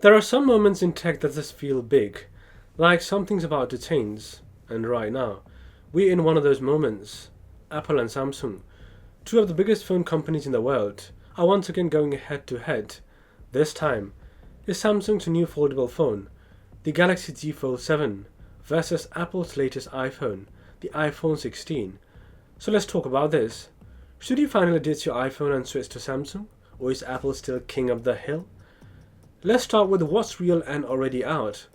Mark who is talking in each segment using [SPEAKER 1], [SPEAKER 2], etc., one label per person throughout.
[SPEAKER 1] There are some moments in tech that just feel big, like something's about to change, and right now, we're in one of those moments. Apple and Samsung, two of the biggest phone companies in the world, are once again going head to head. This time, is Samsung's new foldable phone, the Galaxy Z Fold 7, versus Apple's latest iPhone, the iPhone 16. So let's talk about this. Should you finally ditch your iPhone and switch to Samsung, or is Apple still king of the hill? Let's start with what's real and already out.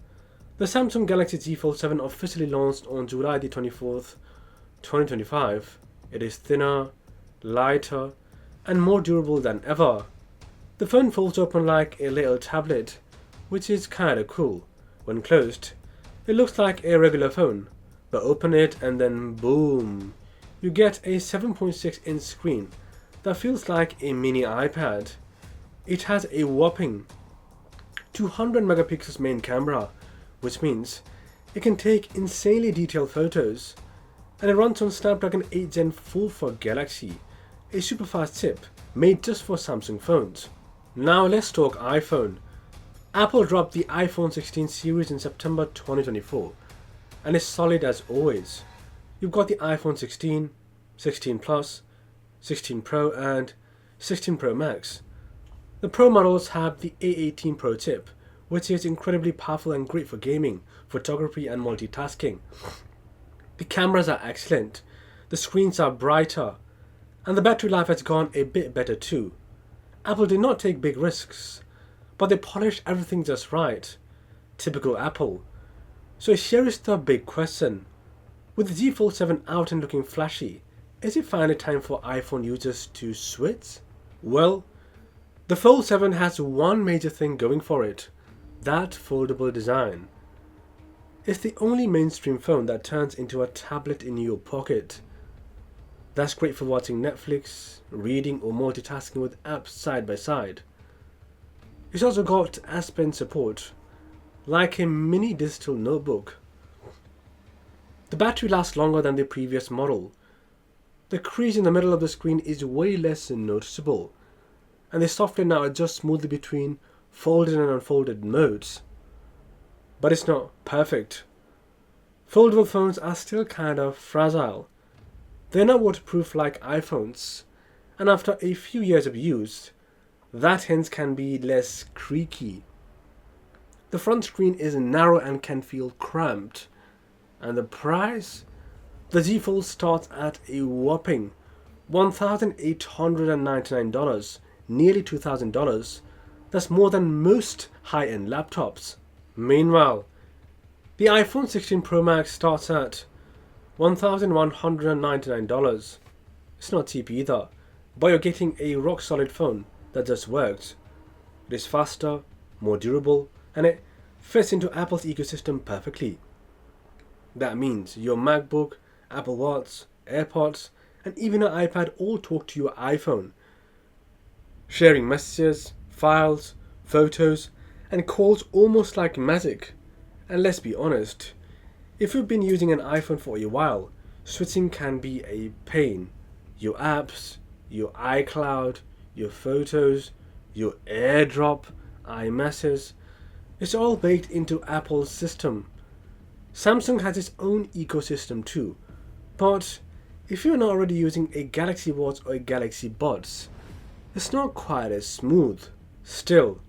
[SPEAKER 1] The Samsung Galaxy Z Fold 7 officially launched on July the 24th, 2025. It is thinner, lighter, and more durable than ever. The phone folds open like a little tablet, which is kinda cool. When closed, it looks like a regular phone, but open it and then boom, you get a 7.6-inch screen that feels like a mini iPad. It has a whopping 200 megapixels main camera, which means it can take insanely detailed photos, and it runs on Snapdragon 8 Gen 4 for Galaxy, a super fast chip made just for Samsung phones. Now let's talk iPhone. Apple dropped the iPhone 16 series in September 2024 and is solid as always. You've got the iPhone 16, 16 Plus, 16 Pro and 16 Pro Max. The Pro models have the A18 Pro chip, which is incredibly powerful and great for gaming, photography and multitasking. The cameras are excellent, the screens are brighter, and the battery life has gone a bit better too. Apple did not take big risks, but they polished everything just right. Typical Apple. So here is the big question. With the Z Fold 7 out and looking flashy, is it finally time for iPhone users to switch? Well, the Fold 7 has one major thing going for it, that foldable design. It's the only mainstream phone that turns into a tablet in your pocket. That's great for watching Netflix, reading or multitasking with apps side by side. It's also got S Pen support, like a mini digital notebook. The battery lasts longer than the previous model. The crease in the middle of the screen is way less noticeable, and the software now adjusts smoothly between folded and unfolded modes. But it's not perfect. Foldable phones are still kind of fragile. They're not waterproof like iPhones, and after a few years of use, that hence can be less creaky. The front screen is narrow and can feel cramped. And the price? The Z Fold starts at a whopping $1,899, nearly $2,000. That's more than most high-end laptops. Meanwhile, the iPhone 16 Pro Max starts at $1,199. It's not cheap either, but you're getting a rock-solid phone that just works. It is faster, more durable, and it fits into Apple's ecosystem perfectly. That means your MacBook, Apple Watch, AirPods, and even an iPad all talk to your iPhone, sharing messages, files, photos, and calls almost like magic. And let's be honest, if you've been using an iPhone for a while, switching can be a pain. Your apps, your iCloud, your photos, your AirDrop, iMessage, it's all baked into Apple's system. Samsung has its own ecosystem too, but if you're not already using a Galaxy Watch or a Galaxy Buds, it's not quite as smooth. Still,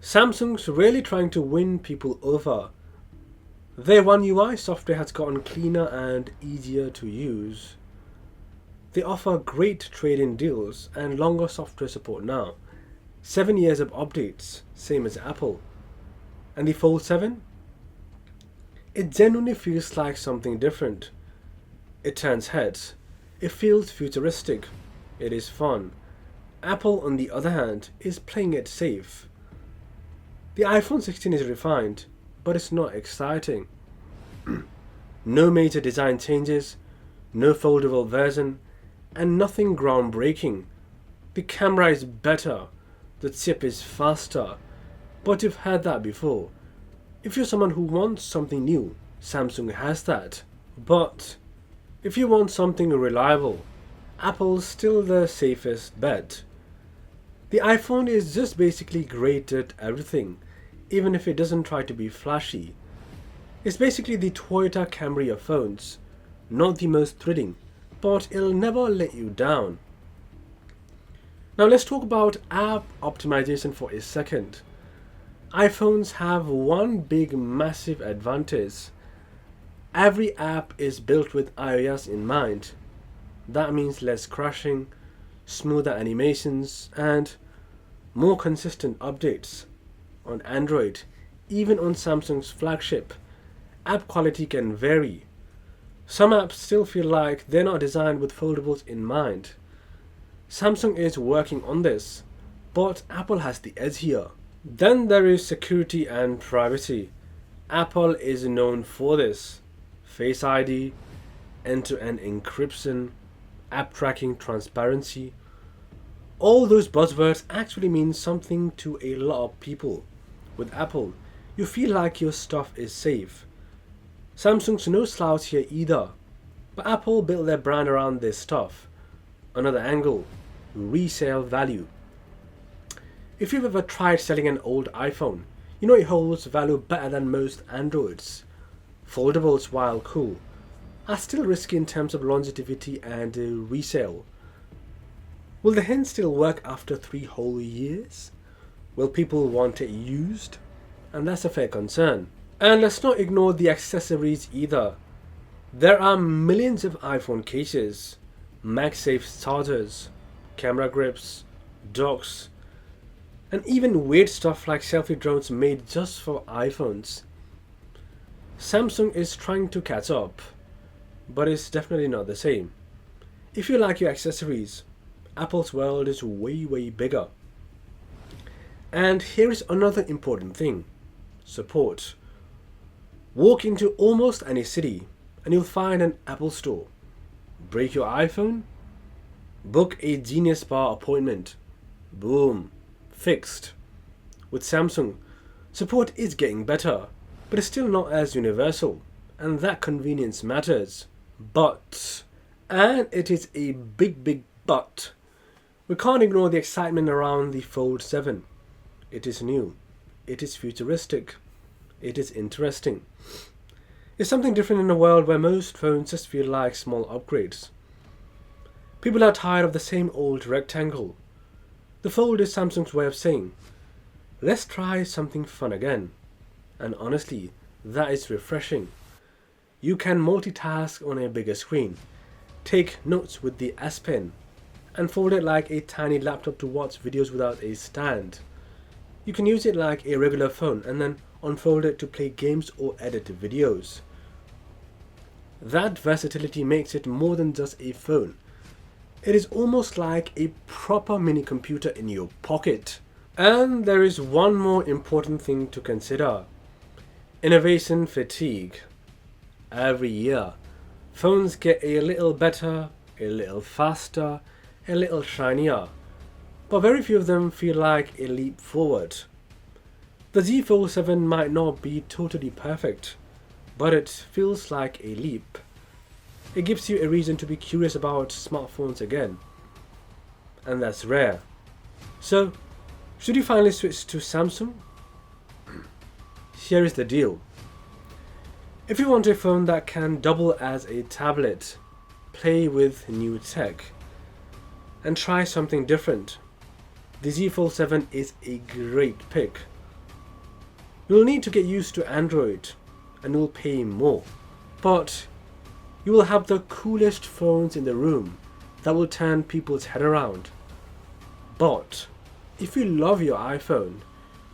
[SPEAKER 1] Samsung's really trying to win people over. Their One UI software has gotten cleaner and easier to use. They offer great trade-in deals and longer software support now. 7 years of updates, same as Apple. And the Fold 7? It genuinely feels like something different. It turns heads. It feels futuristic. It is fun. Apple, on the other hand, is playing it safe. The iPhone 16 is refined, but it's not exciting. No major design changes, no foldable version, and nothing groundbreaking. The camera is better, the chip is faster, but you've had that before. If you're someone who wants something new, Samsung has that. But if you want something reliable, Apple's still the safest bet. The iPhone is just basically great at everything, even if it doesn't try to be flashy. It's basically the Toyota Camry of phones. Not the most thrilling, but it'll never let you down. Now let's talk about app optimization for a second. iPhones have one big massive advantage. Every app is built with iOS in mind. That means less crashing, smoother animations, and more consistent updates. On Android, even on Samsung's flagship, app quality can vary. Some apps still feel like they're not designed with foldables in mind. Samsung is working on this, but Apple has the edge here. Then there is security and privacy. Apple is known for this. Face ID, end-to-end encryption, app tracking transparency. All those buzzwords actually mean something to a lot of people. With Apple, you feel like your stuff is safe. Samsung's no slouch here either, but Apple built their brand around this stuff. Another angle, resale value. If you've ever tried selling an old iPhone, you know it holds value better than most Androids. Foldables, while cool, are still risky in terms of longevity and resale. Will the hint still work after 3 whole years? Will people want it used? And that's a fair concern. And let's not ignore the accessories either. There are millions of iPhone cases, MagSafe chargers, camera grips, docks, and even weird stuff like selfie drones made just for iPhones. Samsung is trying to catch up, but it's definitely not the same. If you like your accessories, Apple's world is way bigger. And here is another important thing: support. Walk into almost any city and you'll find an Apple store. Break your iPhone? Book a Genius Bar appointment. Boom. Fixed. With Samsung, support is getting better, but it's still not as universal, and that convenience matters. But, and it is a big but, we can't ignore the excitement around the Fold 7. It is new. It is futuristic. It is interesting. It's something different in a world where most phones just feel like small upgrades. People are tired of the same old rectangle. The Fold is Samsung's way of saying, let's try something fun again. And honestly, that is refreshing. You can multitask on a bigger screen, take notes with the S Pen, and fold it like a tiny laptop to watch videos without a stand. You can use it like a regular phone and then unfold it to play games or edit videos. That versatility makes it more than just a phone. It is almost like a proper mini computer in your pocket. And there is one more important thing to consider: innovation fatigue. Every year, phones get a little better, a little faster, a little shinier, but very few of them feel like a leap forward. The Z Fold 7 might not be totally perfect, but it feels like a leap. It gives you a reason to be curious about smartphones again, and that's rare. So, should you finally switch to Samsung? Here is the deal. If you want a phone that can double as a tablet, play with new tech, and try something different, the Z Fold 7 is a great pick. You'll need to get used to Android, and you'll pay more, but you will have the coolest phones in the room that will turn people's head around. But if you love your iPhone,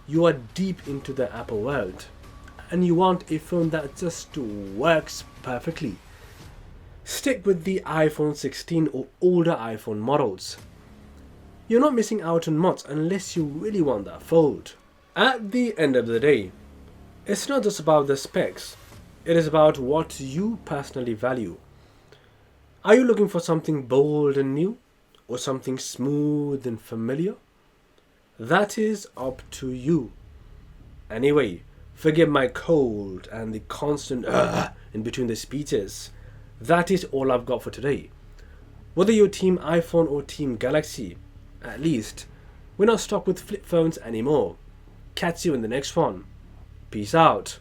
[SPEAKER 1] you are deep into the Apple world, and you want a phone that just works perfectly, stick with the iPhone 16 or older iPhone models. You're not missing out on much unless you really want that fold. At the end of the day, it's not just about the specs, it is about what you personally value. Are you looking for something bold and new, or something smooth and familiar? That is up to you. Anyway, forgive my cold and the constant in between the speeches. That is all I've got for today. Whether you're Team iPhone or Team Galaxy, at least We're not stuck with flip phones anymore. Catch you in the next one. Peace out.